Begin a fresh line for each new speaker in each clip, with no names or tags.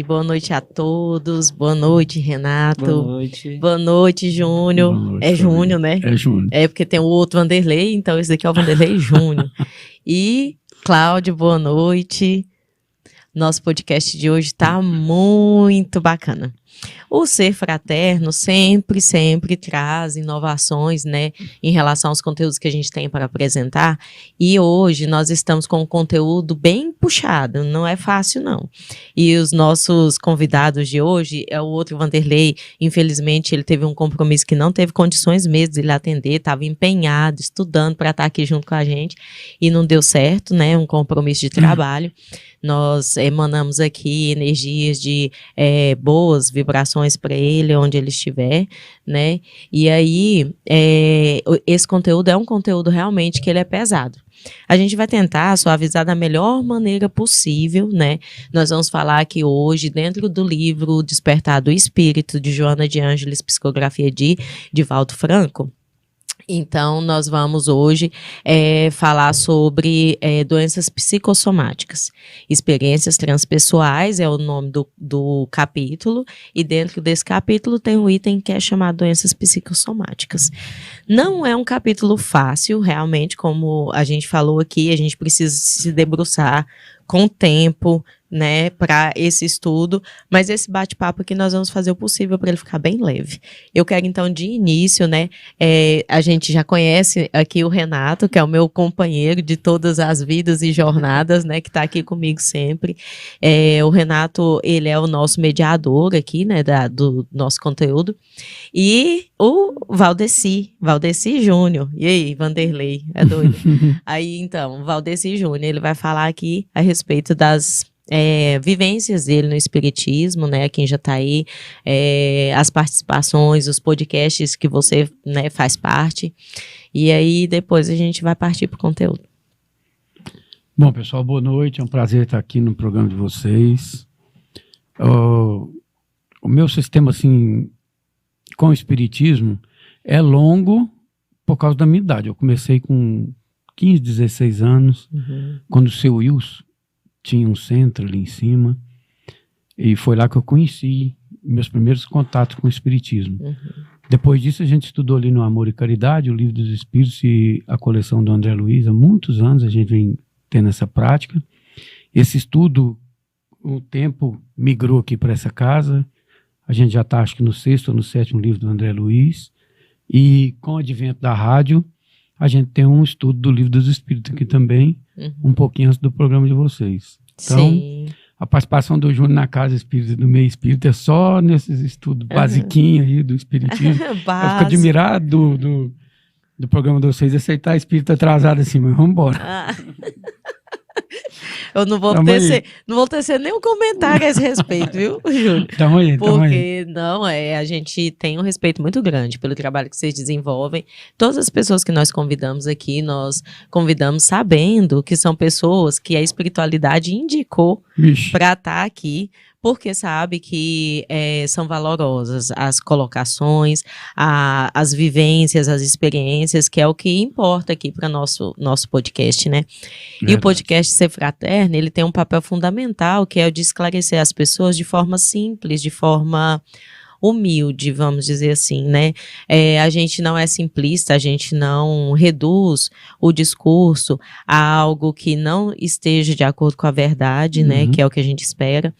boa noite a todos, boa noite, Renato.
Boa noite,
Júnior.
Boa noite,
É Júnior, né?
É Júnior.
É porque tem o outro Vanderlei, então esse daqui é o Vanderlei Júnior. E Cláudio, boa noite. Nosso podcast de hoje está muito bacana. O Ser Fraterno sempre traz inovações, né, em relação aos conteúdos que a gente tem para apresentar. E hoje nós estamos com um conteúdo bem puxado, não é fácil não. E os nossos convidados de hoje é o outro Vanderlei. Infelizmente ele teve um compromisso que não teve condições mesmo de ele atender, estava empenhado, estudando para estar aqui junto com a gente e não deu certo, né, um compromisso de trabalho. Nós emanamos aqui energias de boas vibrações para ele, onde ele estiver, né? E aí, esse conteúdo é um conteúdo realmente que ele é pesado. A gente vai tentar suavizar da melhor maneira possível, né? Nós vamos falar aqui hoje, dentro do livro Despertar do Espírito, de Joana de Ângeles, psicografia de Divaldo Franco. Então, nós vamos hoje falar sobre doenças psicossomáticas. Experiências transpessoais é o nome do capítulo, e dentro desse capítulo tem um item que é chamado doenças psicossomáticas. Não é um capítulo fácil, realmente, como a gente falou aqui, a gente precisa se debruçar com tempo, né, para esse estudo, mas esse bate-papo aqui nós vamos fazer o possível para ele ficar bem leve. Eu quero então de início, né, a gente já conhece aqui o Renato, que é o meu companheiro de todas as vidas e jornadas, né, que está aqui comigo sempre. O Renato, ele é o nosso mediador aqui, né, do nosso conteúdo, e o Valdeci Júnior, e aí, Vanderlei, é doido? Aí então, Valdeci Júnior, ele vai falar aqui a respeito das vivências dele no espiritismo, né, quem já está aí, as participações, os podcasts que você, né, faz parte, e aí depois a gente vai partir para o conteúdo.
Bom, pessoal, boa noite, é um prazer estar aqui no programa de vocês. O meu sistema, assim, com o espiritismo é longo por causa da minha idade. Eu comecei com 15, 16 anos, quando o seu Wilson tinha um centro ali em cima, e foi lá que eu conheci meus primeiros contatos com o espiritismo. Depois disso a gente estudou ali no Amor e Caridade, o Livro dos Espíritos e a coleção do André Luiz. Há muitos anos a gente vem tendo essa prática. Esse estudo, um tempo, migrou aqui para essa casa. A gente já está, acho que no 6º ou no 7º livro do André Luiz, e com o advento da rádio a gente tem um estudo do Livro dos Espíritos aqui também, um pouquinho antes do programa de vocês. Então, sim, a participação do Júnior na Casa Espírita e do Meio Espírita é só nesses estudos basiquinhos aí do Espiritismo. Eu fico admirado do programa de vocês aceitar espírito atrasado assim, mas vamos embora.
Eu não vou tecer nenhum comentário a esse respeito, viu, Júnior? Porque não, a gente tem um respeito muito grande pelo trabalho que vocês desenvolvem. Todas as pessoas que nós convidamos aqui, nós convidamos sabendo que são pessoas que a espiritualidade indicou para estar aqui, porque sabe que são valorosas as colocações, as vivências, as experiências, que é o que importa aqui para nosso podcast, né? E o podcast Ser Fraterno, ele tem um papel fundamental, que é o de esclarecer as pessoas de forma simples, de forma humilde, vamos dizer assim, né? A gente não é simplista, a gente não reduz o discurso a algo que não esteja de acordo com a verdade, né? Que é o que a gente espera,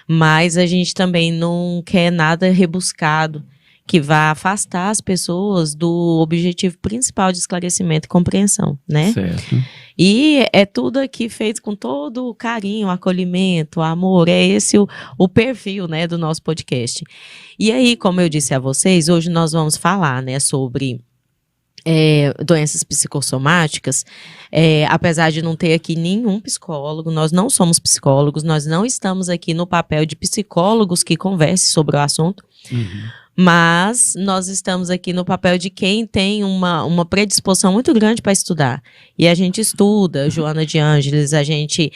mas a gente também não quer nada rebuscado, que vá afastar as pessoas do objetivo principal de esclarecimento e compreensão, né?
Certo.
E é tudo aqui feito com todo o carinho, acolhimento, amor, é esse o perfil, né, do nosso podcast. E aí, como eu disse a vocês, hoje nós vamos falar, né, sobre doenças psicossomáticas. Apesar de não ter aqui nenhum psicólogo, nós não somos psicólogos, nós não estamos aqui no papel de psicólogos que conversem sobre o assunto, Mas nós estamos aqui no papel de quem tem uma predisposição muito grande para estudar. E a gente estuda, Joana de Ângeles, a gente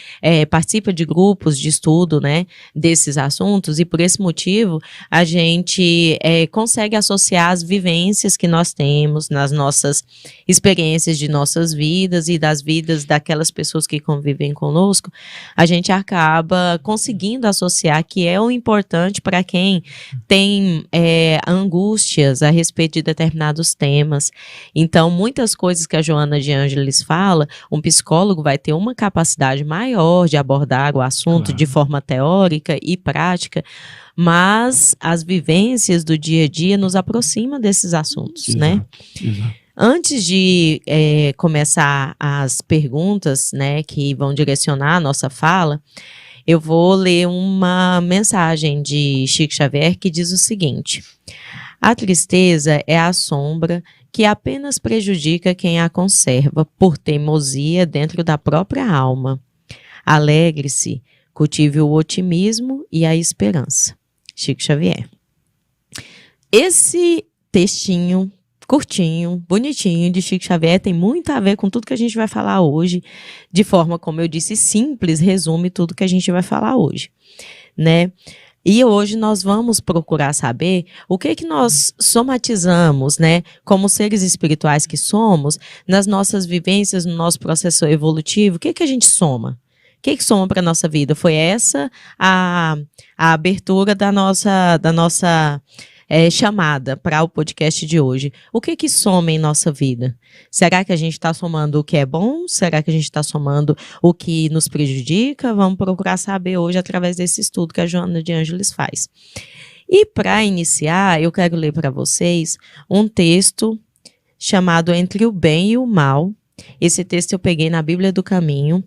participa de grupos de estudo, né, desses assuntos, e por esse motivo a gente consegue associar as vivências que nós temos nas nossas experiências de nossas vidas e das vidas daquelas pessoas que convivem conosco. A gente acaba conseguindo associar que é o importante para quem tem angústias a respeito de determinados temas. Então, muitas coisas que a Joana de Ângeles fala, um psicólogo vai ter uma capacidade maior de abordar o assunto de forma teórica e prática, mas as vivências do dia a dia nos aproximam desses assuntos, né?
Exato.
Antes de começar as perguntas, né, que vão direcionar a nossa fala, eu vou ler uma mensagem de Chico Xavier que diz o seguinte: a tristeza é a sombra que apenas prejudica quem a conserva por teimosia dentro da própria alma. Alegre-se, cultive o otimismo e a esperança. Chico Xavier. Esse textinho curtinho, bonitinho, de Chico Xavier, tem muito a ver com tudo que a gente vai falar hoje, de forma, como eu disse, simples, resume tudo que a gente vai falar hoje, né? E hoje nós vamos procurar saber o que nós somatizamos, né, como seres espirituais que somos, nas nossas vivências, no nosso processo evolutivo, o que a gente soma? O que soma para a nossa vida? Foi essa a abertura da nossa chamada para o podcast de hoje. O que soma em nossa vida? Será que a gente está somando o que é bom? Será que a gente está somando o que nos prejudica? Vamos procurar saber hoje através desse estudo que a Joana de Ângeles faz. E para iniciar, eu quero ler para vocês um texto chamado Entre o Bem e o Mal. Esse texto eu peguei na Bíblia do Caminho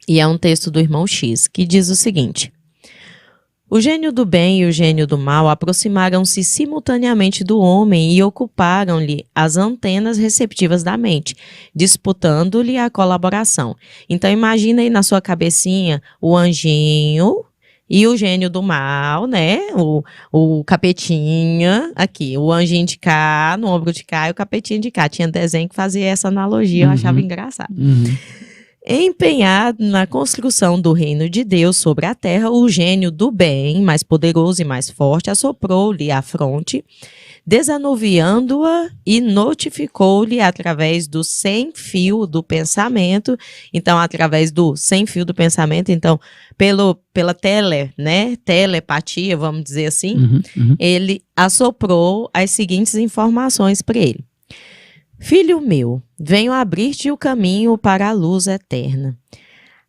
e é um texto do irmão X, que diz o seguinte: o gênio do bem e o gênio do mal aproximaram-se simultaneamente do homem e ocuparam-lhe as antenas receptivas da mente, disputando-lhe a colaboração. Então imagina aí na sua cabecinha o anjinho e o gênio do mal, né? O capetinha aqui, o anjinho de cá, no ombro de cá e o capetinho de cá. Tinha desenho que fazia essa analogia, eu achava engraçado. Empenhado na construção do reino de Deus sobre a terra, o gênio do bem, mais poderoso e mais forte, assoprou-lhe a fronte, desanuviando-a e notificou-lhe através do sem-fio do pensamento. Então, através do sem-fio do pensamento, então, pela telepatia, vamos dizer assim, ele assoprou as seguintes informações para ele. Filho meu, venho abrir-te o caminho para a luz eterna.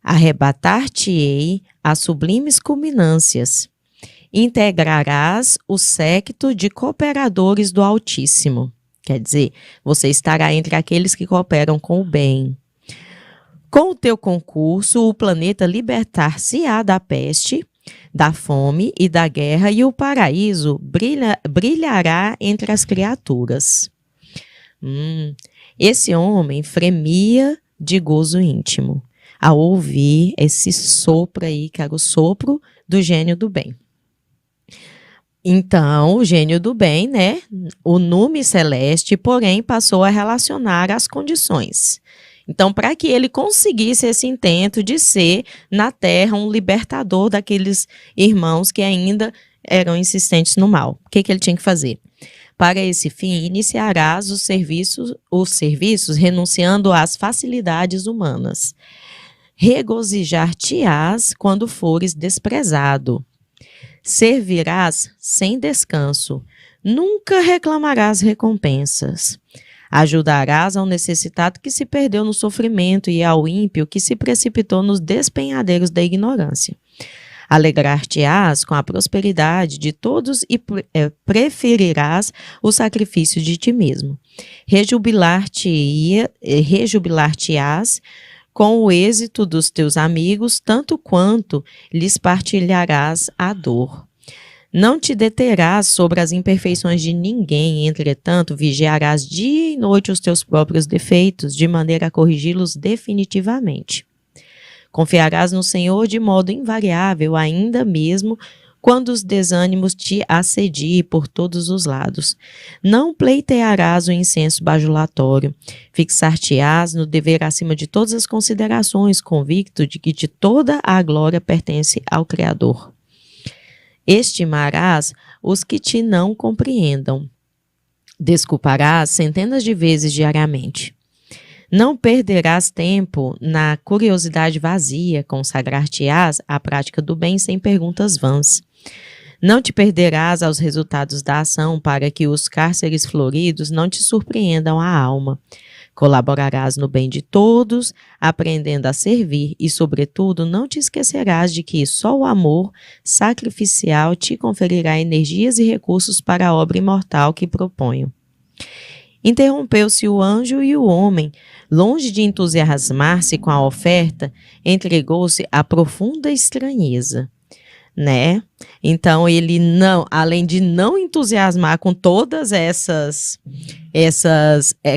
Arrebatar-te-ei as sublimes culminâncias. Integrarás o séquito de cooperadores do Altíssimo. Quer dizer, você estará entre aqueles que cooperam com o bem. Com o teu concurso, o planeta libertar-se-á da peste, da fome e da guerra, e o paraíso brilhará entre as criaturas. Esse homem fremia de gozo íntimo ao ouvir esse sopro aí, que era o sopro do gênio do bem. Então, o gênio do bem, né, o nume celeste, porém, passou a relacionar as condições. Então, para que ele conseguisse esse intento de ser, na Terra, um libertador daqueles irmãos que ainda eram insistentes no mal, o que ele tinha que fazer? Para esse fim, iniciarás os serviços renunciando às facilidades humanas. Regozijar-te-ás quando fores desprezado. Servirás sem descanso. Nunca reclamarás recompensas. Ajudarás ao necessitado que se perdeu no sofrimento e ao ímpio que se precipitou nos despenhadeiros da ignorância. Alegrar-te-ás com a prosperidade de todos e preferirás o sacrifício de ti mesmo. Rejubilar-te-ás com o êxito dos teus amigos, tanto quanto lhes partilharás a dor. Não te deterás sobre as imperfeições de ninguém, entretanto, vigiarás dia e noite os teus próprios defeitos, de maneira a corrigi-los definitivamente. Confiarás no Senhor de modo invariável, ainda mesmo quando os desânimos te assediem por todos os lados. Não pleitearás o incenso bajulatório, fixar-te-ás no dever acima de todas as considerações, convicto de que de toda a glória pertence ao Criador. Estimarás os que te não compreendam. Desculparás centenas de vezes diariamente. Não perderás tempo na curiosidade vazia, consagrar-te-ás à prática do bem sem perguntas vãs. Não te perderás aos resultados da ação para que os cárceres floridos não te surpreendam a alma. Colaborarás no bem de todos, aprendendo a servir e, sobretudo, não te esquecerás de que só o amor sacrificial te conferirá energias e recursos para a obra imortal que proponho. Interrompeu-se o anjo e o homem, longe de entusiasmar-se com a oferta, entregou-se à profunda estranheza, né? Então ele não, além de não entusiasmar com todas essas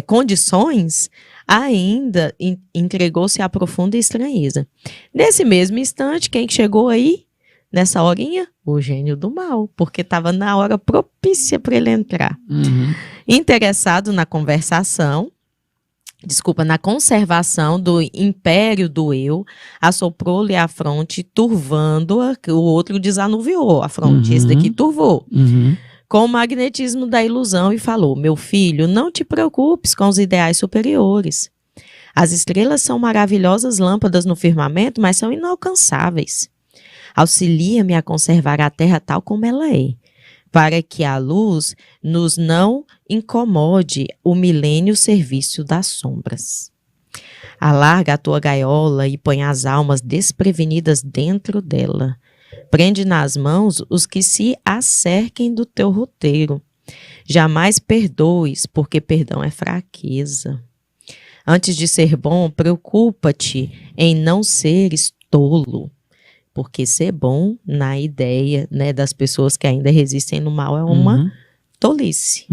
condições, ainda entregou-se à profunda estranheza. Nesse mesmo instante, quem chegou aí? Nessa horinha? O gênio do mal, porque estava na hora propícia para ele entrar. Interessado na conservação do império do eu, assoprou-lhe a fronte, turvando-a, o outro desanuviou a fronte, esse daqui turvou, com o magnetismo da ilusão e falou: meu filho, não te preocupes com os ideais superiores. As estrelas são maravilhosas lâmpadas no firmamento, mas são inalcançáveis. Auxilia-me a conservar a terra tal como ela é, para que a luz nos não incomode o milênio serviço das sombras. Alarga a tua gaiola e põe as almas desprevenidas dentro dela. Prende nas mãos os que se acerquem do teu roteiro. Jamais perdoes, porque perdão é fraqueza. Antes de ser bom, preocupa-te em não seres tolo. Porque ser bom, na ideia, né, das pessoas que ainda resistem no mal, é uma tolice.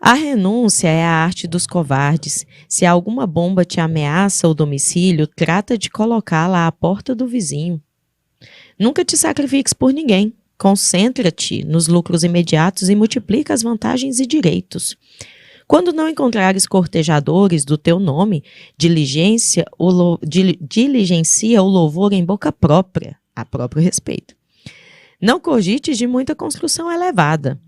A renúncia é a arte dos covardes. Se alguma bomba te ameaça o domicílio, trata de colocá-la à porta do vizinho. Nunca te sacrifiques por ninguém. Concentra-te nos lucros imediatos e multiplica as vantagens e direitos. Quando não encontrares cortejadores do teu nome, diligencia o louvor em boca própria, a próprio respeito. Não cogites de muita construção elevada,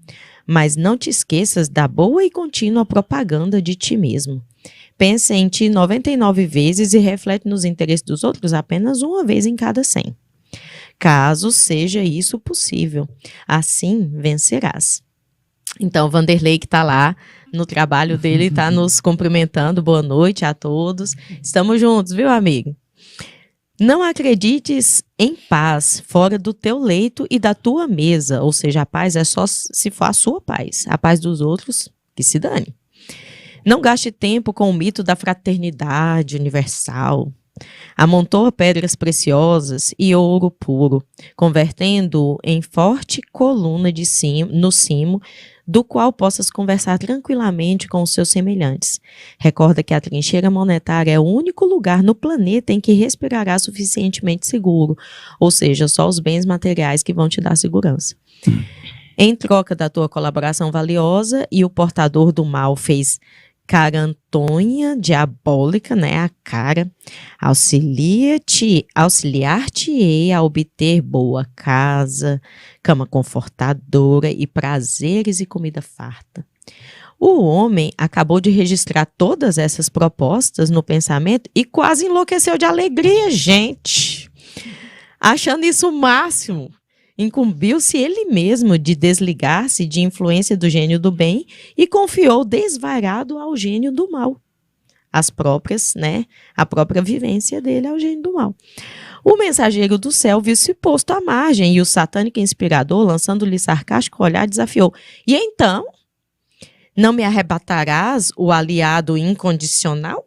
mas não te esqueças da boa e contínua propaganda de ti mesmo. Pensa em ti 99 vezes e reflete nos interesses dos outros apenas uma vez em cada 100. Caso seja isso possível, assim vencerás. Então, Vanderlei, que está lá no trabalho dele, está nos cumprimentando. Boa noite a todos. Estamos juntos, viu, amigo? Não acredites em paz fora do teu leito e da tua mesa. Ou seja, a paz é só se for a sua paz. A paz dos outros, que se dane. Não gaste tempo com o mito da fraternidade universal. Amontoa pedras preciosas e ouro puro, convertendo-o em forte coluna no cimo, do qual possas conversar tranquilamente com os seus semelhantes. Recorda que a trincheira monetária é o único lugar no planeta em que respirará suficientemente seguro, ou seja, só os bens materiais que vão te dar segurança. Em troca da tua colaboração valiosa, e o portador do mal fez carantonha diabólica, né, a cara, auxiliar-te-ei a obter boa casa, cama confortadora e prazeres e comida farta. O homem acabou de registrar todas essas propostas no pensamento e quase enlouqueceu de alegria, gente, achando isso o máximo. Incumbiu-se ele mesmo de desligar-se de influência do gênio do bem e confiou desvairado ao gênio do mal. A própria vivência dele ao gênio do mal. O mensageiro do céu viu-se posto à margem e o satânico inspirador, lançando-lhe sarcástico olhar, desafiou: e então, não me arrebatarás o aliado incondicional?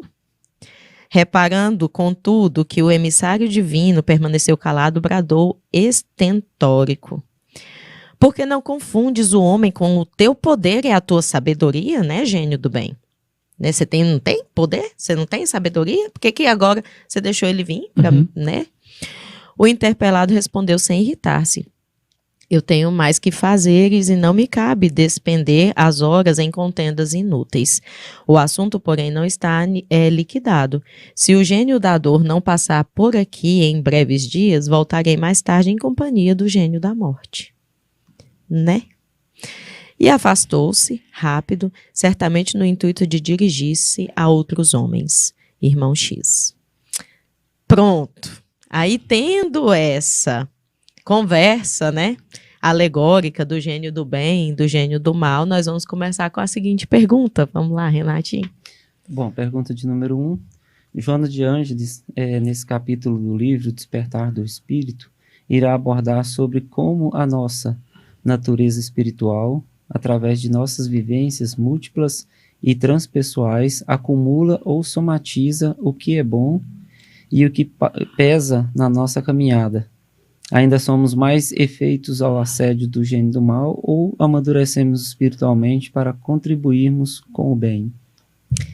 Reparando, contudo, que o emissário divino permaneceu calado, bradou estentórico: por que não confundes o homem com o teu poder e a tua sabedoria, né, gênio do bem? Né, você não tem poder? Você não tem sabedoria? Por que agora você deixou ele vir? Né? O interpelado respondeu sem irritar-se: eu tenho mais que fazeres e não me cabe despender as horas em contendas inúteis. O assunto, porém, não está liquidado. Se o gênio da dor não passar por aqui em breves dias, voltarei mais tarde em companhia do gênio da morte. Né? E afastou-se, rápido, certamente no intuito de dirigir-se a outros homens. Irmão X. Pronto. Aí, tendo essa conversa, né, alegórica do gênio do bem, do gênio do mal, nós vamos começar com a seguinte pergunta. Vamos lá, Renatinho.
Bom, pergunta de número 1. Joana de Ângeles, nesse capítulo do livro Despertar do Espírito, irá abordar sobre como a nossa natureza espiritual, através de nossas vivências múltiplas e transpessoais, acumula ou somatiza o que é bom e o que pesa na nossa caminhada. Ainda somos mais efeitos ao assédio do gênio do mal ou amadurecemos espiritualmente para contribuirmos com o bem?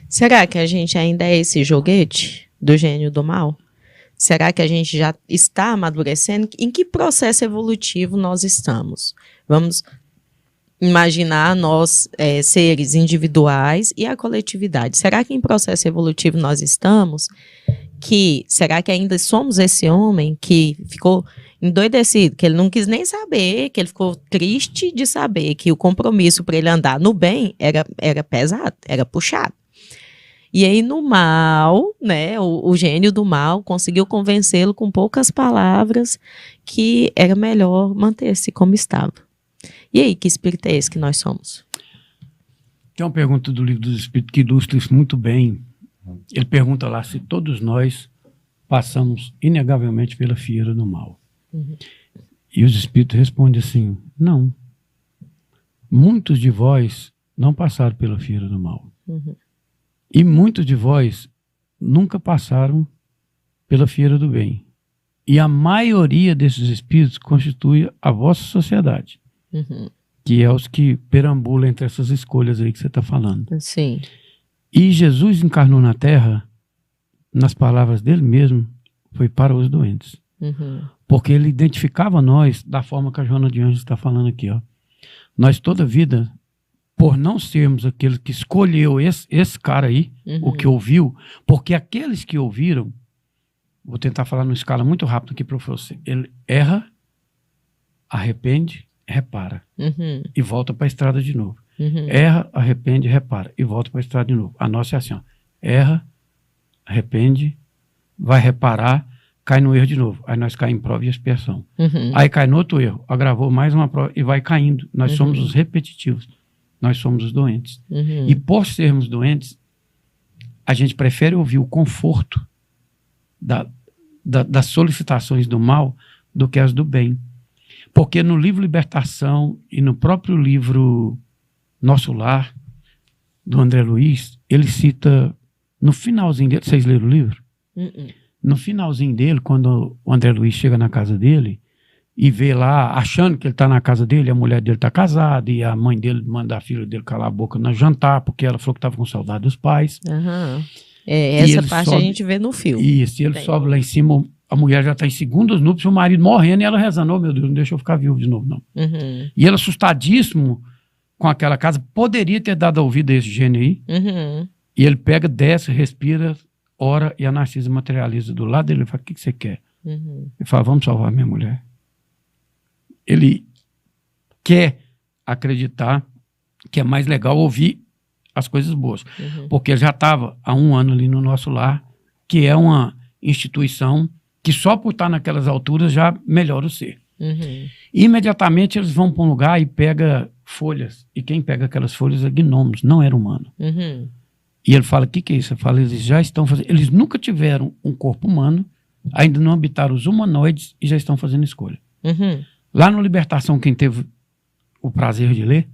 Será que a gente ainda é esse joguete do gênio do mal? Será que a gente já está amadurecendo? Em que processo evolutivo nós estamos? Vamos imaginar nós seres individuais e a coletividade. Será que em processo evolutivo nós estamos? Será que ainda somos esse homem que ficou endoidecido, que ele não quis nem saber, que ele ficou triste de saber que o compromisso para ele andar no bem era pesado, era puxado. E aí no mal, né, o gênio do mal conseguiu convencê-lo com poucas palavras que era melhor manter-se como estava. E aí, que espírito é esse que nós somos?
Tem uma pergunta do Livro dos Espíritos que ilustra isso muito bem. Ele pergunta lá se todos nós passamos inegavelmente pela fieira do mal. Uhum. E os espíritos respondem assim: não. Muitos de vós não passaram pela fieira do mal. Uhum. E muitos de vós nunca passaram pela fieira do bem. E a maioria desses espíritos constitui a vossa sociedade. Uhum. Que é os que perambulam entre essas escolhas aí que você está falando.
Sim.
E Jesus encarnou na Terra, nas palavras dele mesmo, foi para os doentes. Uhum. Porque ele identificava nós da forma que a Joana de Ângeles está falando aqui. Ó. Nós toda a vida, por não sermos aqueles que escolheu esse cara aí, o que ouviu, porque aqueles que ouviram, vou tentar falar numa escala muito rápida aqui para você, ele erra, arrepende, repara e volta para a estrada de novo. Erra, arrepende, repara e volta para a estrada de novo. A nossa é assim, ó. Erra, arrepende, vai reparar, cai no erro de novo. Aí nós caímos em prova e expiação. Aí cai no outro erro, agravou mais uma prova e vai caindo. Nós somos os repetitivos, nós somos os doentes. E por sermos doentes, a gente prefere ouvir o conforto das solicitações do mal do que as do bem. Porque no livro Libertação e no próprio livro Nosso Lar, do André Luiz, ele cita, no finalzinho dele, vocês leram o livro? No finalzinho dele, quando o André Luiz chega na casa dele e vê lá, achando que ele está na casa dele, a mulher dele está casada e a mãe dele manda a filha dele calar a boca no jantar, porque ela falou que estava com saudade dos pais.
Essa parte a gente vê no filme.
Isso, e ele sobe lá em cima, a mulher já está em segundas núpcias, o marido morrendo e ela rezando: oh, meu Deus, não deixa eu ficar vivo de novo, não. E ele, assustadíssimo com aquela casa, poderia ter dado ouvido a esse gênio aí. E ele pega, desce, respira, ora, e a Narcisa materializa do lado dele. Ele fala: o que você quer? Ele fala: vamos salvar minha mulher. Ele quer acreditar que é mais legal ouvir as coisas boas. Porque ele já estava há 1 ano ali no Nosso Lar, que é uma instituição que só por estar naquelas alturas já melhora o ser. Imediatamente eles vão para um lugar e pega folhas. E quem pega aquelas folhas é gnomos, não era humano. E ele fala: o que é isso? Ele fala: eles já estão fazendo... Eles nunca tiveram um corpo humano, ainda não habitaram os humanoides e já estão fazendo escolha. Lá no Libertação, quem teve o prazer de ler,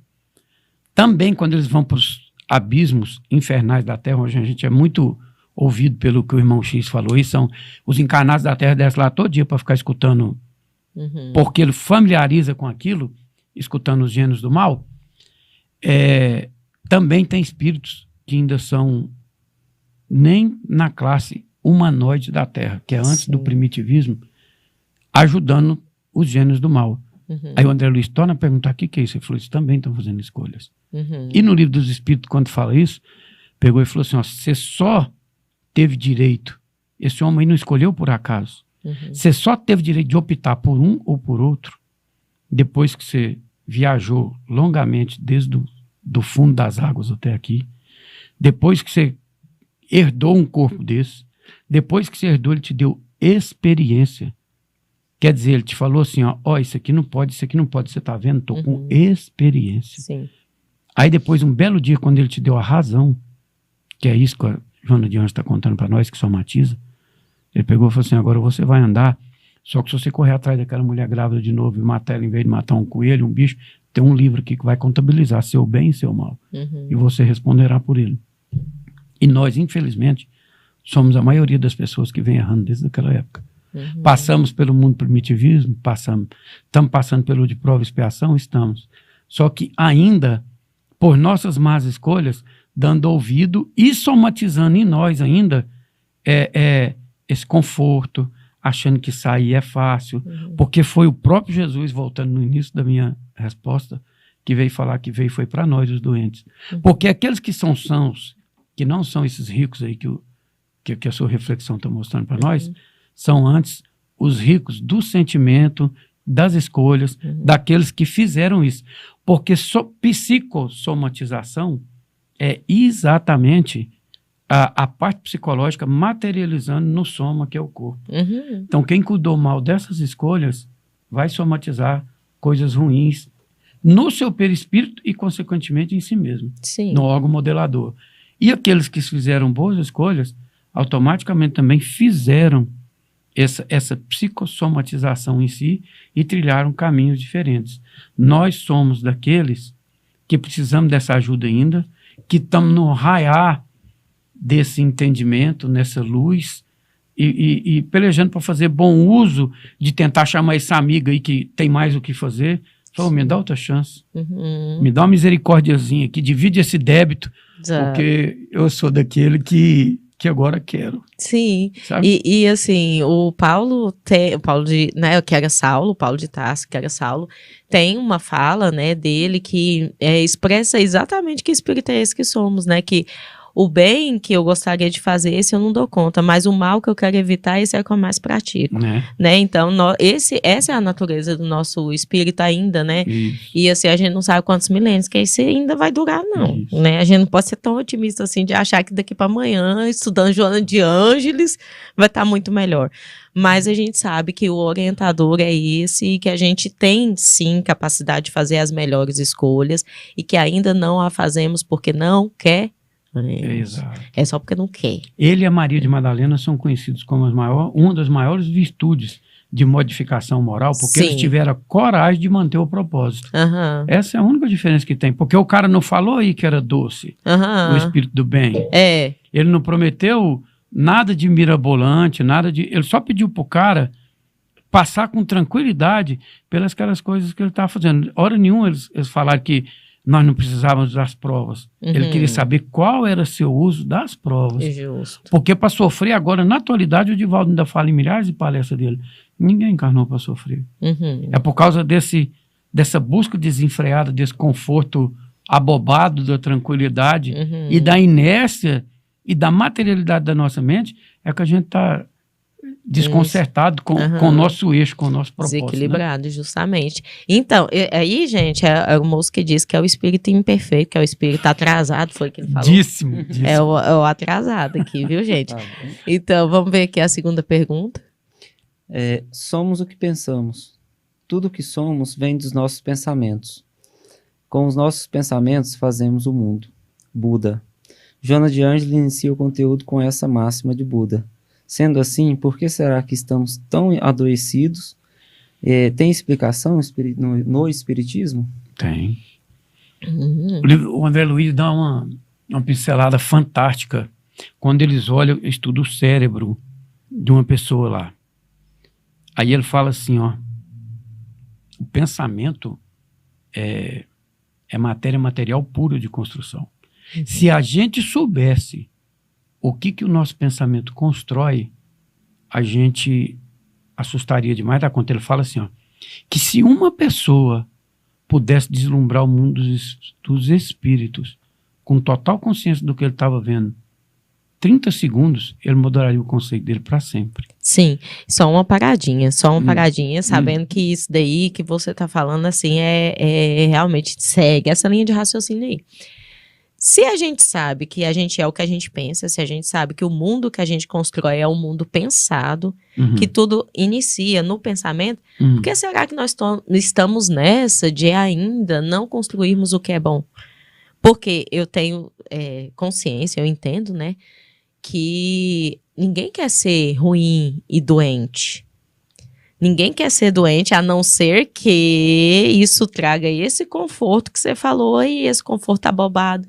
também quando eles vão para os abismos infernais da Terra, hoje a gente é muito ouvido pelo que o irmão X falou, e são os encarnados da Terra, descem lá todo dia para ficar escutando, porque ele familiariza com aquilo, escutando os gênios do mal. Também tem espíritos que ainda são nem na classe humanoide da Terra, que é antes do primitivismo, ajudando os gênios do mal.
Uhum.
Aí o André Luiz torna a perguntar: o que é isso? Ele falou: eles também estão fazendo escolhas.
Uhum.
E no livro dos Espíritos, quando fala isso, pegou e falou assim: ó, você só teve direito, esse homem aí não escolheu por acaso, você só teve direito de optar por um ou por outro depois que você viajou longamente desde do fundo das águas até aqui, depois que você herdou um corpo desse, depois que você herdou, ele te deu experiência. Quer dizer, ele te falou assim, ó, isso aqui não pode, você tá vendo? Tô com experiência.
Sim.
Aí depois, um belo dia, quando ele te deu a razão, que é isso que a Joana de Anjos está contando para nós, que somatiza, ele pegou e falou assim: agora você vai andar, só que se você correr atrás daquela mulher grávida de novo e matar ela, em vez de matar um coelho, um bicho, tem um livro aqui que vai contabilizar seu bem e seu mal. E você responderá por ele. E nós, infelizmente, somos a maioria das pessoas que vem errando desde aquela época. Passamos pelo mundo primitivismo, estamos passando pelo de prova e expiação, estamos. Só que ainda, por nossas más escolhas, dando ouvido e somatizando em nós ainda esse conforto, achando que sair é fácil, porque foi o próprio Jesus, voltando no início da minha resposta, que veio falar que foi para nós os doentes. Porque aqueles que são sãos, que não são esses ricos aí que a sua reflexão está mostrando para nós, são antes os ricos do sentimento, das escolhas, daqueles que fizeram isso. Porque psicossomatização é exatamente a parte psicológica materializando no soma, que é o corpo. Então, quem cuidou mal dessas escolhas vai somatizar coisas ruins no seu perispírito e, consequentemente, em si mesmo.
Sim.
No órgão modelador. E aqueles que fizeram boas escolhas, automaticamente também fizeram essa psicossomatização em si e trilharam caminhos diferentes. Nós somos daqueles que precisamos dessa ajuda ainda, que estamos no raiar desse entendimento, nessa luz, e pelejando para fazer bom uso de tentar chamar essa amiga aí que tem mais o que fazer. Falou: me dá outra chance, me dá uma misericórdiazinha aqui, divide esse débito, porque eu sou daquele que agora quero.
Sim,
sabe?
E assim, o Paulo que era Saulo, o Paulo de Tarso, que era Saulo, tem uma fala, né, dele que expressa exatamente que espírito é esse que somos, né, que o bem que eu gostaria de fazer, esse eu não dou conta, mas o mal que eu quero evitar, esse é o que eu mais pratico, né? Então, essa é a natureza do nosso espírito ainda, né?
Isso.
E assim, a gente não sabe quantos milênios que isso ainda vai durar, não, né? A gente não pode ser tão otimista assim de achar que daqui para amanhã, estudando Joana de Ângeles, vai estar muito melhor. Mas a gente sabe que o orientador é esse e que a gente tem, sim, capacidade de fazer as melhores escolhas e que ainda não a fazemos porque não quer.
Exato.
É só porque não quer.
Ele e a Maria de Madalena são conhecidos como uma das maiores virtudes de modificação moral, porque eles tiveram a coragem de manter o propósito. Essa é a única diferença que tem, porque o cara não falou aí que era doce, o espírito do bem. Ele não prometeu nada de mirabolante, ele só pediu pro cara passar com tranquilidade pelas aquelas coisas que ele estava fazendo. Hora nenhuma eles falaram que nós não precisávamos das provas. Ele queria saber qual era seu uso das provas.
Justo.
Porque para sofrer agora, na atualidade, o Divaldo ainda fala em milhares de palestras dele. Ninguém encarnou para sofrer. É por causa dessa busca desenfreada, desse conforto abobado da tranquilidade e da inércia e da materialidade da nossa mente, é que a gente está desconcertado com o nosso eixo, com o nosso propósito.
Desequilibrado, né? Justamente. Então, aí, gente, é o moço que diz que é o espírito imperfeito, que é o espírito atrasado, foi o que ele falou.
Díssimo.
É o atrasado aqui, viu, gente? Então, vamos ver aqui a segunda pergunta.
Somos o que pensamos. Tudo o que somos vem dos nossos pensamentos. Com os nossos pensamentos fazemos o mundo. Buda. Joana de Ângeles inicia o conteúdo com essa máxima de Buda. Sendo assim, por que será que estamos tão adoecidos? Tem explicação no Espiritismo?
Tem. O André Luiz dá uma pincelada fantástica quando eles olham, estudam o cérebro de uma pessoa lá. Aí ele fala assim, ó, o pensamento é matéria material pura de construção. Se a gente soubesse o que o nosso pensamento constrói, a gente assustaria demais da conta. Ele fala assim, ó, que se uma pessoa pudesse deslumbrar o mundo dos espíritos com total consciência do que ele estava vendo, 30 segundos, ele mudaria o conceito dele para sempre.
Sim, só uma paradinha, sabendo que isso daí que você está falando, assim, realmente segue essa linha de raciocínio aí. Se a gente sabe que a gente é o que a gente pensa, se a gente sabe que o mundo que a gente constrói é um mundo pensado, que tudo inicia no pensamento, por que será que nós estamos nessa de ainda não construirmos o que é bom? Porque eu tenho consciência, eu entendo, né, que ninguém quer ser ruim e doente. Ninguém quer ser doente, a não ser que isso traga esse conforto que você falou e esse conforto abobado,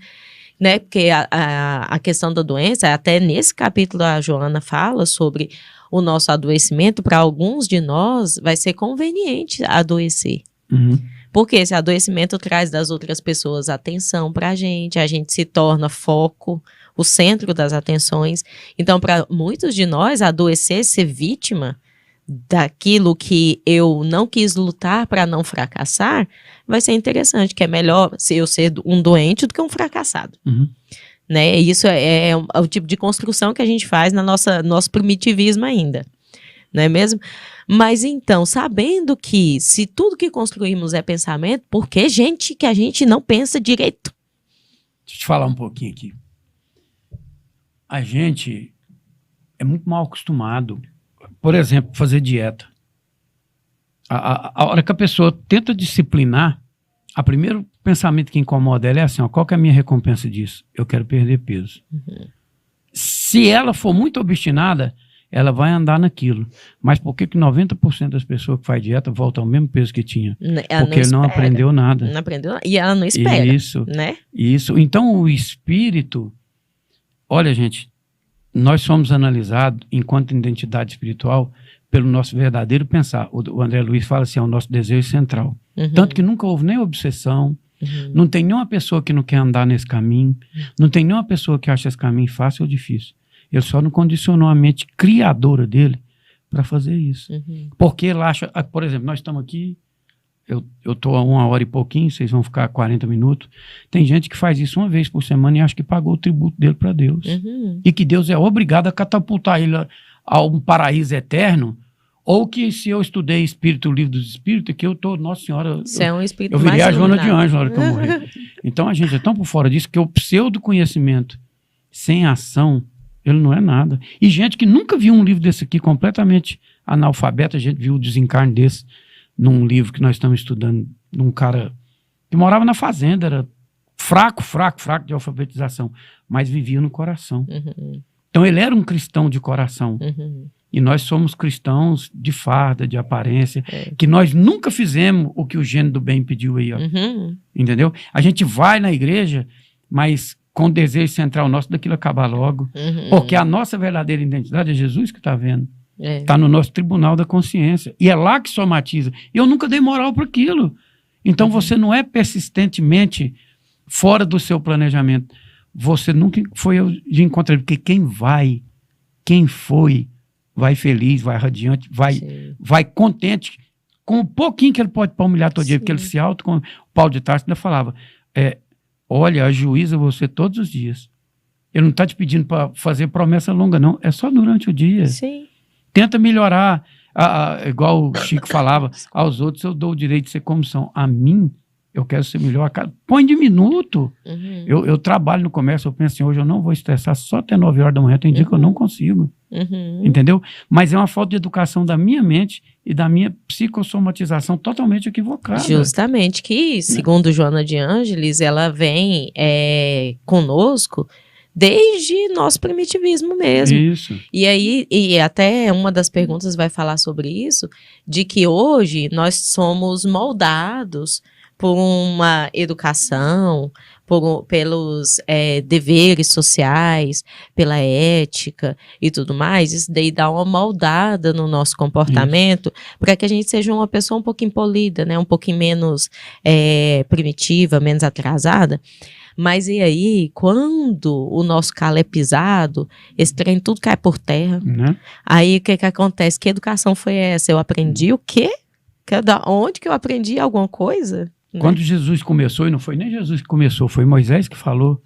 né? Porque a questão da doença, até nesse capítulo a Joana fala sobre o nosso adoecimento, para alguns de nós vai ser conveniente adoecer. Porque esse adoecimento traz das outras pessoas atenção para a gente se torna foco, o centro das atenções. Então, para muitos de nós, adoecer, ser vítima daquilo que eu não quis lutar para não fracassar, vai ser interessante, que é melhor eu ser um doente do que um fracassado. Né? Isso é o tipo de construção que a gente faz na nosso primitivismo ainda, não é mesmo? Mas então, sabendo que se tudo que construímos é pensamento, por que que a gente não pensa direito?
Deixa eu te falar um pouquinho aqui. A gente é muito mal acostumado, por exemplo, fazer dieta. A hora que a pessoa tenta disciplinar, o primeiro pensamento que incomoda ela é assim, ó, qual que é a minha recompensa disso? Eu quero perder peso. Se ela for muito obstinada, ela vai andar naquilo. Mas por que 90% das pessoas que fazem dieta voltam ao mesmo peso que tinha? Porque ele não aprendeu nada.
Não aprendeu nada. E ela não espera.
Isso,
né?
Isso. Então o espírito, olha gente, nós somos analisados enquanto identidade espiritual pelo nosso verdadeiro pensar. O André Luiz fala assim, é o nosso desejo central. Tanto que nunca houve nem obsessão, não tem nenhuma pessoa que não quer andar nesse caminho, não tem nenhuma pessoa que acha esse caminho fácil ou difícil. Ele só não condicionou a mente criadora dele para fazer isso. Porque ele acha, por exemplo, nós estamos aqui, eu estou a 1 hora e pouquinho, vocês vão ficar 40 minutos. Tem gente que faz isso uma vez por semana e acha que pagou o tributo dele para Deus. E que Deus é obrigado a catapultar ele a um paraíso eterno, ou que se eu estudei Espírito, o Livro dos Espíritos, que eu estou, Nossa Senhora,
você é um espírito
eu virei
mais
a Joana de
iluminado.
Anjo na hora que eu morrer. Então a gente é tão por fora disso que o pseudo-conhecimento sem ação, ele não é nada. E gente que nunca viu um livro desse aqui completamente analfabeto, a gente viu o desencarne desse num livro que nós estamos estudando, de um cara que morava na fazenda, era fraco de alfabetização, mas vivia no coração. Então ele era um cristão de coração. E nós somos cristãos de farda, de aparência, que nós nunca fizemos o que o gênio do bem pediu aí, ó. Entendeu? A gente vai na igreja, mas com o desejo central nosso daquilo acabar logo, porque a nossa verdadeira identidade é Jesus que está vendo. Está no nosso tribunal da consciência. E é lá que somatiza. E eu nunca dei moral para aquilo. Então você não é persistentemente fora do seu planejamento. Você nunca foi de encontro, porque quem foi, vai feliz, vai radiante, vai contente com o pouquinho que ele pode palmilhar todo dia, porque ele se o Paulo de Tarso ainda falava, olha, ajuiza você todos os dias. Ele não está te pedindo para fazer promessa longa, não. É só durante o dia. Tenta melhorar, igual o Chico falava, aos outros eu dou o direito de ser como são. A mim, eu quero ser melhor. Põe diminuto. Eu trabalho no comércio, eu penso assim, hoje eu não vou estressar só até 9 horas da manhã, tem dia que eu não consigo. Entendeu? Mas é uma falta de educação da minha mente e da minha psicossomatização totalmente equivocada.
Justamente, que segundo Joana de Ângeles, ela vem conosco desde nosso primitivismo mesmo.
Isso.
E aí, e até uma das perguntas vai falar sobre isso, de que hoje nós somos moldados por uma educação, pelos deveres sociais, pela ética e tudo mais. Isso daí dá uma moldada no nosso comportamento para que a gente seja uma pessoa um pouquinho polida, né? Um pouquinho menos primitiva, menos atrasada. Mas e aí, quando o nosso calo é pisado, esse trem tudo cai por terra.
Né?
Aí o que acontece? Que educação foi essa? Eu aprendi o quê? Onde que eu aprendi alguma coisa?
Quando Jesus começou, e não foi nem Jesus que começou, foi Moisés que falou,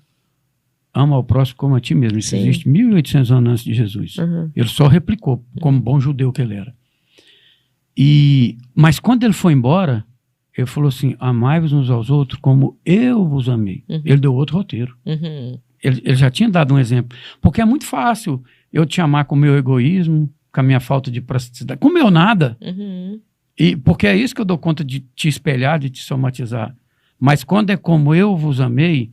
ama ao próximo como a ti mesmo. Isso existe 1800 anos antes de Jesus.
Uhum.
Ele só replicou, como bom judeu que ele era. Mas quando ele foi embora, ele falou assim, amai-vos uns aos outros como eu vos amei.
Uhum.
Ele deu outro roteiro.
Uhum.
Ele já tinha dado um exemplo. Porque é muito fácil eu te amar com o meu egoísmo, com a minha falta de praticidade, com o meu nada.
Uhum.
Porque é isso que eu dou conta de te espelhar, de te somatizar. Mas quando é como eu vos amei,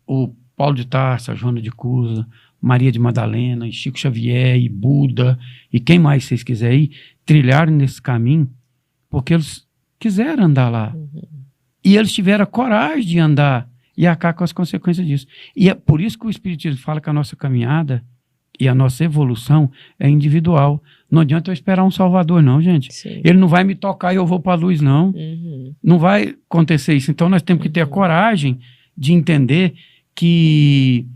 o Paulo de Tarso, a Joana de Cusa, Maria de Madalena, e Chico Xavier, e Buda, e quem mais vocês quiserem ir, trilharam nesse caminho, porque eles quiseram andar lá.
Uhum.
E eles tiveram a coragem de andar e arcar com as consequências disso. E é por isso que o Espiritismo fala que a nossa caminhada e a nossa evolução é individual. Não adianta eu esperar um salvador, não, gente.
Sim.
Ele não vai me tocar e eu vou para a luz, não.
Uhum.
Não vai acontecer isso. Então nós temos que ter a coragem de entender que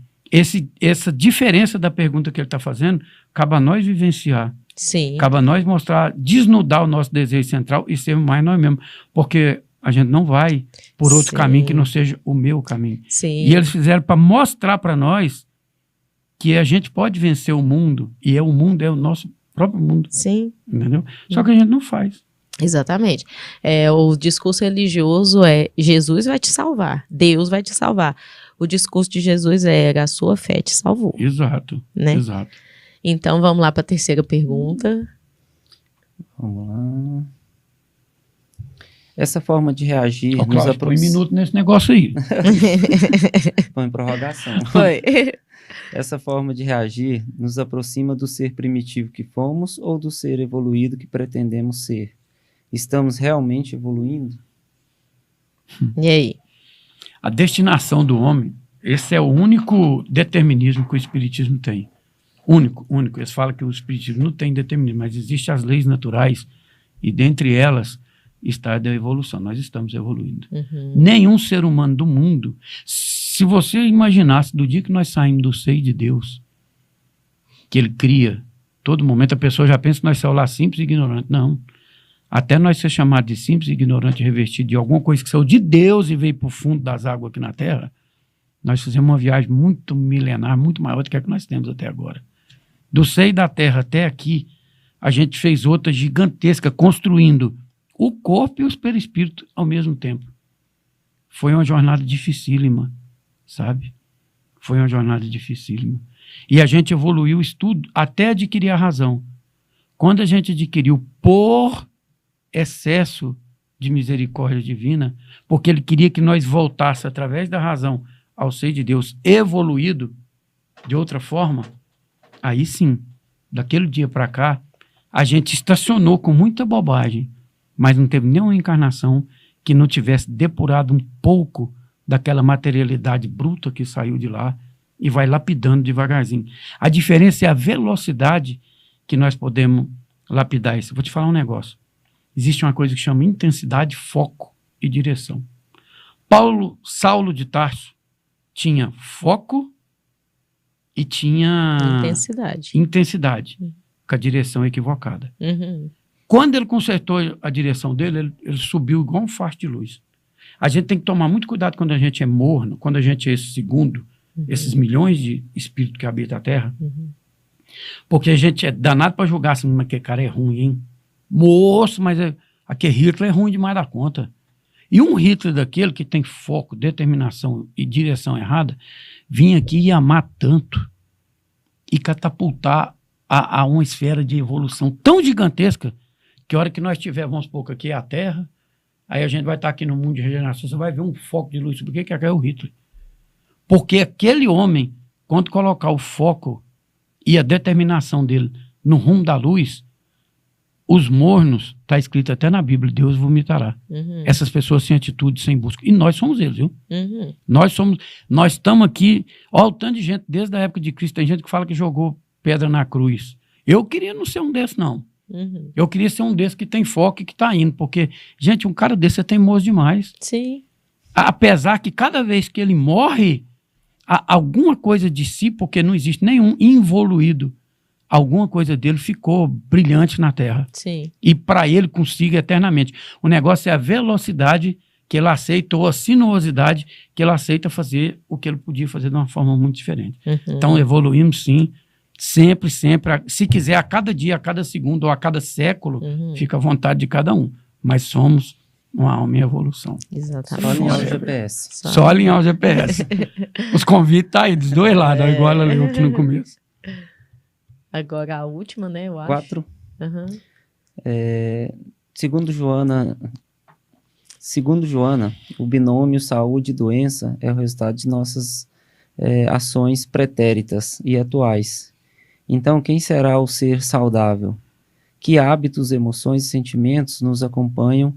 essa diferença da pergunta que ele está fazendo, cabe a nós vivenciar.
Sim.
Cabe a nós mostrar, desnudar o nosso desejo central e ser mais nós mesmos. Porque a gente não vai por outro
Sim.
caminho que não seja o meu caminho.
Sim.
E eles fizeram para mostrar para nós que a gente pode vencer o mundo, e o mundo é o nosso próprio mundo.
Sim.
Entendeu? Só que a gente não faz.
Exatamente. O discurso religioso é Jesus vai te salvar, Deus vai te salvar. O discurso de Jesus era a sua fé te salvou.
Exato.
Né?
Exato.
Então vamos lá para a terceira pergunta.
Vamos lá. Essa forma de reagir
Ó, Cláudio, põe um minuto nesse negócio aí.
Põe prorrogação.
Foi.
Essa forma de reagir nos aproxima do ser primitivo que fomos ou do ser evoluído que pretendemos ser? Estamos realmente evoluindo?
E aí?
A destinação do homem, esse é o único determinismo que o Espiritismo tem. Único. Eles falam que o Espiritismo não tem determinismo, mas existem as leis naturais e dentre elas está a da evolução. Nós estamos evoluindo.
Uhum.
Nenhum ser humano do mundo, se você imaginasse do dia que nós saímos do seio de Deus, que ele cria, todo momento a pessoa já pensa que nós somos lá simples e ignorantes. Não. Até nós ser chamados de simples e ignorantes, revestidos de alguma coisa que saiu de Deus e veio para o fundo das águas aqui na Terra, nós fizemos uma viagem muito milenar, muito maior do que a que nós temos até agora. Do seio da Terra até aqui, a gente fez outra gigantesca, construindo o corpo e o perispírito ao mesmo tempo. Foi uma jornada dificílima, sabe? Foi uma jornada dificílima. E a gente evoluiu o estudo até adquirir a razão. Quando a gente adquiriu por excesso de misericórdia divina, porque ele queria que nós voltássemos através da razão ao seio de Deus evoluído de outra forma, aí sim, daquele dia para cá, a gente estacionou com muita bobagem, mas não teve nenhuma encarnação que não tivesse depurado um pouco daquela materialidade bruta que saiu de lá e vai lapidando devagarzinho. A diferença é a velocidade que nós podemos lapidar isso. Vou te falar um negócio. Existe uma coisa que chama intensidade, foco e direção. Saulo de Tarso tinha foco e tinha intensidade com a direção equivocada.
Uhum.
Quando ele consertou a direção dele, ele subiu igual um facho de luz. A gente tem que tomar muito cuidado quando a gente é morno, quando a gente é esse segundo, esses milhões de espíritos que habitam a Terra, porque a gente é danado para julgar assim, mas que cara é ruim, hein? Moço, mas aquele Hitler é ruim demais da conta. E um Hitler daquele que tem foco, determinação e direção errada, vinha aqui e amar tanto e catapultar a uma esfera de evolução tão gigantesca que a hora que nós tiver, vamos supor, que aqui é a Terra, aí a gente vai estar aqui no mundo de regeneração, você vai ver um foco de luz. Por que é o Hitler? Porque aquele homem, quando colocar o foco e a determinação dele no rumo da luz, os mornos, está escrito até na Bíblia, Deus vomitará. Essas pessoas sem atitude, sem busca. E nós somos eles, viu? Nós estamos aqui, olha o tanto de gente, desde a época de Cristo, tem gente que fala que jogou pedra na cruz. Eu queria não ser um desses, não. Eu queria ser um desses que tem foco e que está indo, porque, gente, um cara desse é teimoso demais.
Sim.
Apesar que cada vez que ele morre, alguma coisa de si, porque não existe nenhum involuído, alguma coisa dele ficou brilhante na Terra.
Sim.
E para ele consiga eternamente. O negócio é a velocidade que ele aceita, ou a sinuosidade que ele aceita fazer o que ele podia fazer de uma forma muito diferente. Então evoluímos sim, sempre, sempre. Se quiser, a cada dia, a cada segundo ou a cada século, fica à vontade de cada um. Mas somos uma alma em evolução.
Exatamente.
Só alinhar o GPS.
Só alinhar o GPS. Os convites tá aí dos dois lados, igual ela leu aqui no começo.
Agora a última, né, eu acho.
4. Segundo Joana, o binômio saúde e doença é o resultado de nossas ações pretéritas e atuais. Então, quem será o ser saudável? Que hábitos, emoções e sentimentos nos acompanham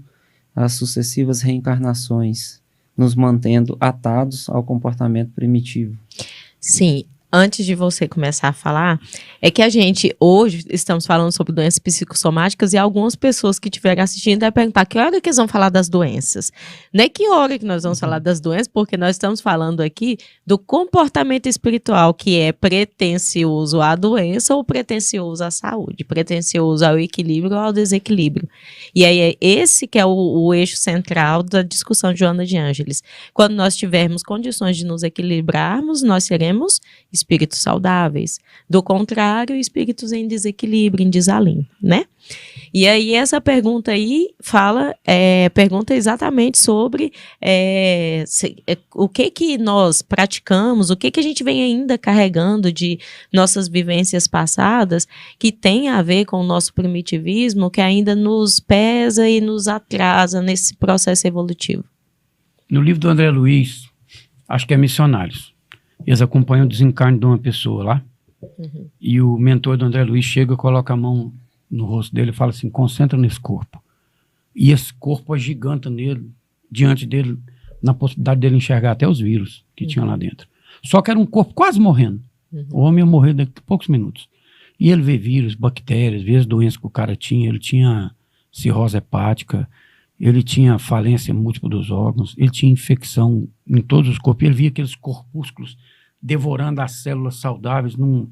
às sucessivas reencarnações, nos mantendo atados ao comportamento primitivo?
Sim. Antes de você começar a falar, é que a gente, hoje, estamos falando sobre doenças psicossomáticas e algumas pessoas que estiverem assistindo devem perguntar que hora que eles vão falar das doenças. Não é que hora que nós vamos falar das doenças, porque nós estamos falando aqui do comportamento espiritual, que é pretensioso à doença ou pretensioso à saúde, pretensioso ao equilíbrio ou ao desequilíbrio. E aí é esse que é o eixo central da discussão de Joana de Ângeles. Quando nós tivermos condições de nos equilibrarmos, nós seremos espíritos saudáveis. Do contrário, espíritos em desequilíbrio, em desalinho, né? E aí essa pergunta aí pergunta exatamente sobre o que nós praticamos, o que a gente vem ainda carregando de nossas vivências passadas que tem a ver com o nosso primitivismo, que ainda nos pesa e nos atrasa nesse processo evolutivo.
No livro do André Luiz, acho que é Missionários, eles acompanham o desencarne de uma pessoa lá, e o mentor do André Luiz chega, coloca a mão no rosto dele e fala assim, concentra nesse corpo. E esse corpo agiganta nele, diante dele, na possibilidade dele enxergar até os vírus que tinham lá dentro. Só que era um corpo quase morrendo. O homem ia morrer daqui a poucos minutos. E ele vê vírus, bactérias, vê as doenças que o cara tinha. Ele tinha cirrose hepática, ele tinha falência múltipla dos órgãos, ele tinha infecção em todos os corpos. Ele via aqueles corpúsculos devorando as células saudáveis num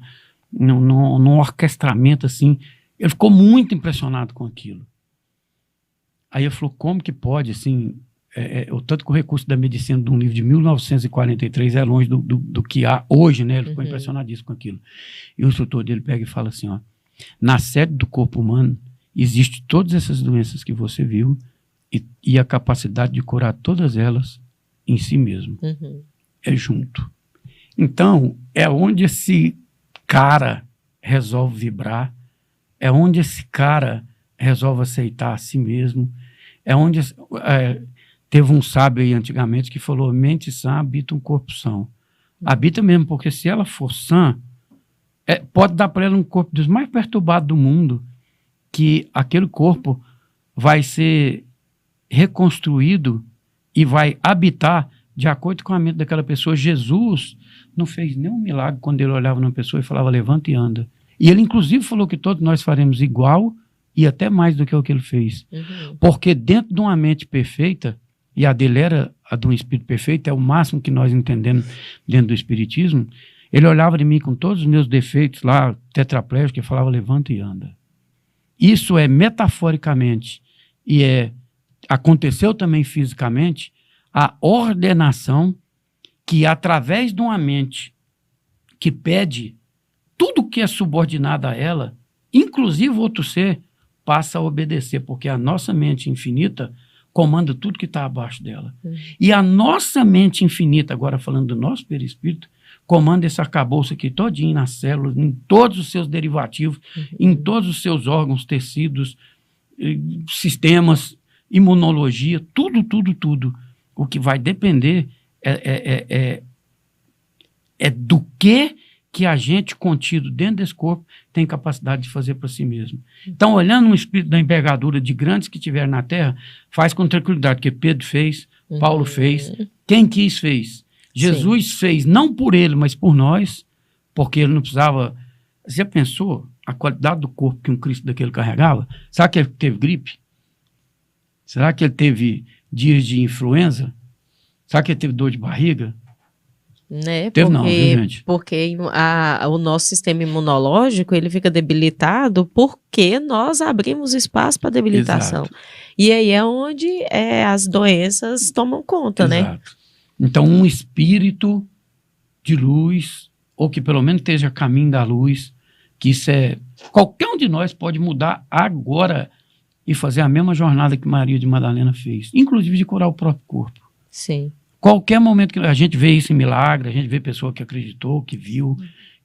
orquestramento assim. Ele ficou muito impressionado com aquilo. Aí ele falou, como que pode, assim, o tanto que o recurso da medicina de um livro de 1943 é longe do que há hoje, né? Ele ficou impressionadíssimo com aquilo. E o instrutor dele pega e fala assim, ó, na sede do corpo humano existem todas essas doenças que você viu e a capacidade de curar todas elas em si mesmo. É junto. Então, é onde esse cara resolve vibrar, é onde esse cara resolve aceitar a si mesmo, é onde teve um sábio aí antigamente que falou, mente sã habita um corpo são. Habita mesmo, porque se ela for sã, pode dar para ela um corpo dos mais perturbados do mundo, que aquele corpo vai ser reconstruído e vai habitar de acordo com a mente daquela pessoa. Jesus não fez nenhum milagre quando ele olhava numa pessoa e falava, levanta e anda. E ele inclusive falou que todos nós faremos igual e até mais do que o que ele fez. Porque dentro de uma mente perfeita, e a dele era a de um espírito perfeito, é o máximo que nós entendemos dentro do espiritismo, ele olhava de mim com todos os meus defeitos lá, tetraplégico, e falava, levanta e anda. Isso é metaforicamente, e aconteceu também fisicamente, a ordenação que através de uma mente que pede tudo que é subordinado a ela, inclusive outro ser, passa a obedecer, porque a nossa mente infinita comanda tudo que está abaixo dela. E a nossa mente infinita, agora falando do nosso perispírito, comanda esse arcabouço aqui todinho nas células, em todos os seus derivativos, em todos os seus órgãos, tecidos, sistemas, imunologia, tudo. O que vai depender é do que a gente contido dentro desse corpo tem capacidade de fazer para si mesmo. Então, olhando um espírito da envergadura de grandes que tiveram na Terra, faz com tranquilidade, que Pedro fez, Paulo fez, quem quis fez. Jesus fez, não por ele, mas por nós, porque ele não precisava... Você já pensou a qualidade do corpo que um Cristo daquele carregava? Será que ele teve gripe? Será que ele teve dias de influenza? Sabe que ele teve dor de barriga?
Né?
Teve não, viu, gente?
Porque o nosso sistema imunológico ele fica debilitado porque nós abrimos espaço para debilitação.
Exato.
E aí é onde as doenças tomam conta, né?
Exato. Então, um espírito de luz, ou que pelo menos esteja a caminho da luz, que isso qualquer um de nós pode mudar agora e fazer a mesma jornada que Maria de Madalena fez, inclusive de curar o próprio corpo.
Sim.
Qualquer momento que a gente vê isso em milagre, a gente vê pessoa que acreditou, que viu,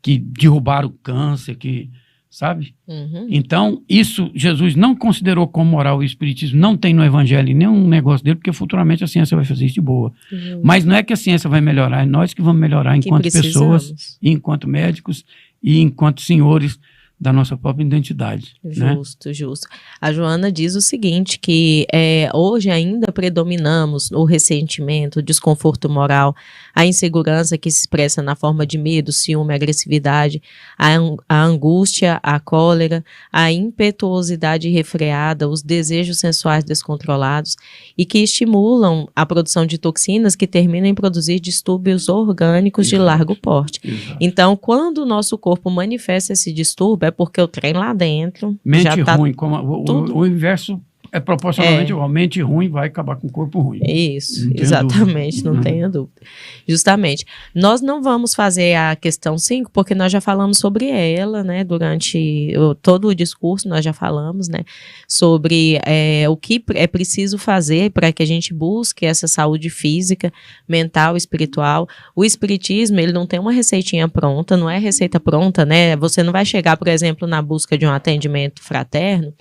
que derrubaram o câncer, que, sabe?
Uhum.
Então, isso Jesus não considerou como moral. O espiritismo não tem no evangelho nenhum negócio dele, porque futuramente a ciência vai fazer isso de boa.
Uhum.
Mas não é que a ciência vai melhorar, é nós que vamos melhorar enquanto pessoas, enquanto médicos e enquanto senhores da nossa própria identidade.
Justo, né? Justo. A Joana diz o seguinte, que hoje ainda predominamos o ressentimento, o desconforto moral, a insegurança que se expressa na forma de medo, ciúme, agressividade, a angústia, a cólera, a impetuosidade refreada, os desejos sensuais descontrolados e que estimulam a produção de toxinas que terminam em produzir distúrbios orgânicos de largo porte.
Exato.
Então, quando o nosso corpo manifesta esse distúrbio, é porque o trem lá dentro
mente
já tá
ruim, como o inverso é proporcionalmente igual. Mente ruim vai acabar com o corpo ruim.
Isso, exatamente, não tenha dúvida. Justamente. Nós não vamos fazer a questão 5, porque nós já falamos sobre ela, né, durante todo o discurso, nós já falamos, né, sobre o que é preciso fazer para que a gente busque essa saúde física, mental, espiritual. O espiritismo, ele não tem uma receitinha pronta, não é receita pronta, né, você não vai chegar, por exemplo, na busca de um atendimento fraterno,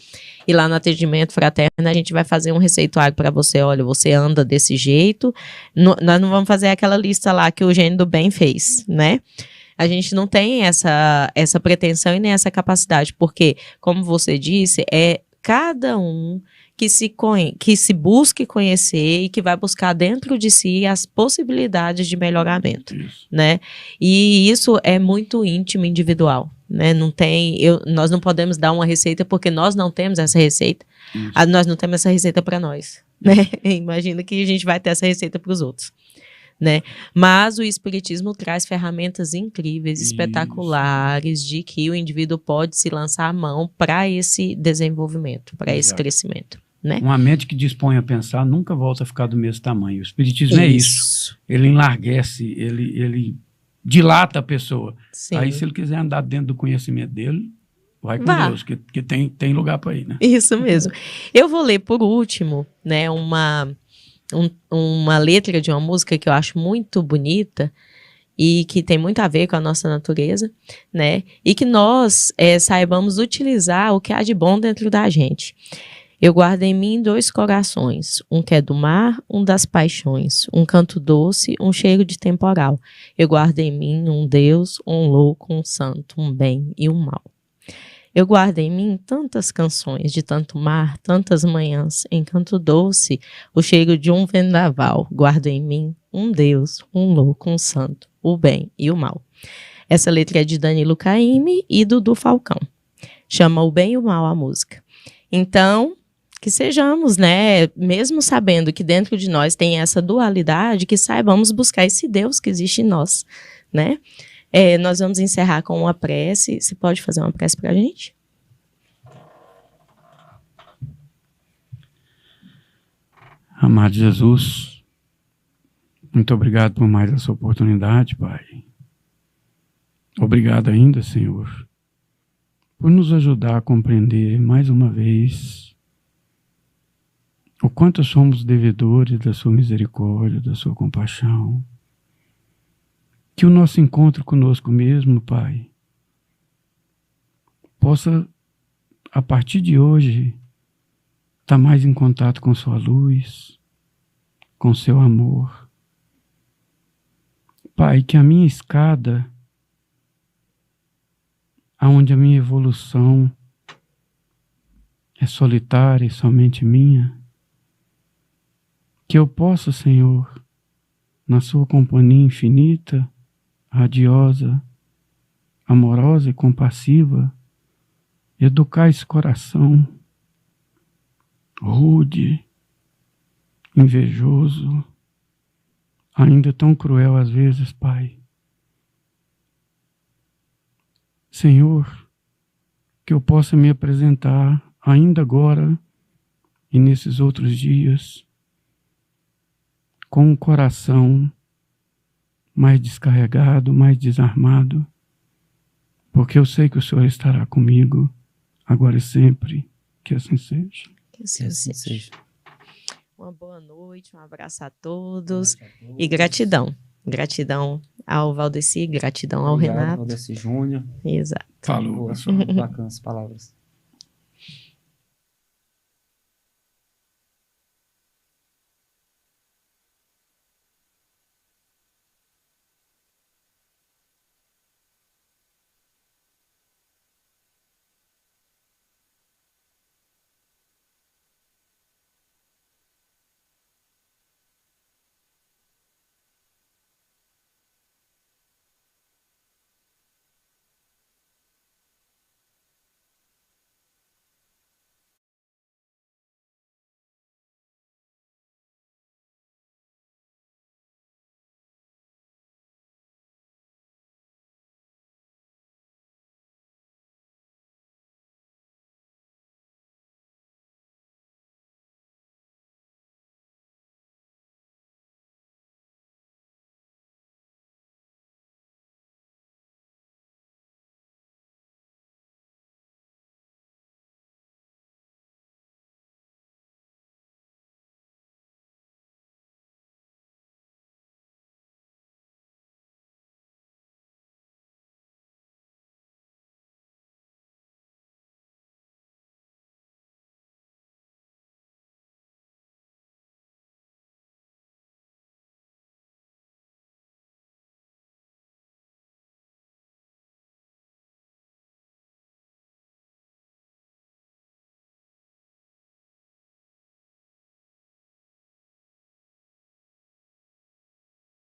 e lá no atendimento fraterno a gente vai fazer um receituário para você, olha, você anda desse jeito, nós não vamos fazer aquela lista lá que o Gênio do Bem fez, né? A gente não tem essa pretensão e nem essa capacidade, porque, como você disse, é cada um que se busque conhecer e que vai buscar dentro de si as possibilidades de melhoramento, né? E isso é muito íntimo, individual, né? Nós não podemos dar uma receita porque nós não temos essa receita. Nós não temos essa receita para nós, né? Imagina que a gente vai ter essa receita para os outros, né? Mas o espiritismo traz ferramentas incríveis, espetaculares, de que o indivíduo pode se lançar a mão para esse desenvolvimento, para esse crescimento, né?
Uma mente que dispõe a pensar nunca volta a ficar do mesmo tamanho. O espiritismo é isso. Ele enlarguece, ele dilata a pessoa. Sim. Aí, se ele quiser andar dentro do conhecimento dele, vai com Deus, que tem lugar para ir, né?
Isso mesmo. Eu vou ler, por último, né, uma letra de uma música que eu acho muito bonita e que tem muito a ver com a nossa natureza, né? E que nós saibamos utilizar o que há de bom dentro da gente. Eu guardo em mim 2 corações, um que é do mar, um das paixões, um canto doce, um cheiro de temporal. Eu guardo em mim um Deus, um louco, um santo, um bem e um mal. Eu guardo em mim tantas canções de tanto mar, tantas manhãs, em canto doce, o cheiro de um vendaval. Guardo em mim um Deus, um louco, um santo, o bem e o mal. Essa letra é de Danilo Caymmi e Dudu Falcão. Chama O Bem e o Mal a música. Então, que sejamos, né, mesmo sabendo que dentro de nós tem essa dualidade, que saibamos buscar esse Deus que existe em nós, né? Nós vamos encerrar com uma prece. Você pode fazer uma prece para a gente?
Amado Jesus, muito obrigado por mais essa oportunidade, Pai. Obrigado ainda, Senhor, por nos ajudar a compreender mais uma vez o quanto somos devedores da sua misericórdia, da sua compaixão. Que o nosso encontro conosco mesmo, Pai, possa, a partir de hoje, estar mais em contato com sua luz, com seu amor. Pai, que a minha escada, aonde a minha evolução é solitária e somente minha, que eu possa, Senhor, na sua companhia infinita, radiosa, amorosa e compassiva, educar esse coração rude, invejoso, ainda tão cruel às vezes, Pai. Senhor, que eu possa me apresentar ainda agora e nesses outros dias com um coração mais descarregado, mais desarmado, porque eu sei que o Senhor estará comigo agora e sempre, que assim seja.
Que assim
assim
seja. Uma boa noite, um abraço a todos e gratidão. Gratidão ao Valdeci, gratidão ao
Obrigado,
Renato.
Valdeci Júnior.
Exato.
Falou, pessoal.
Bacanas palavras.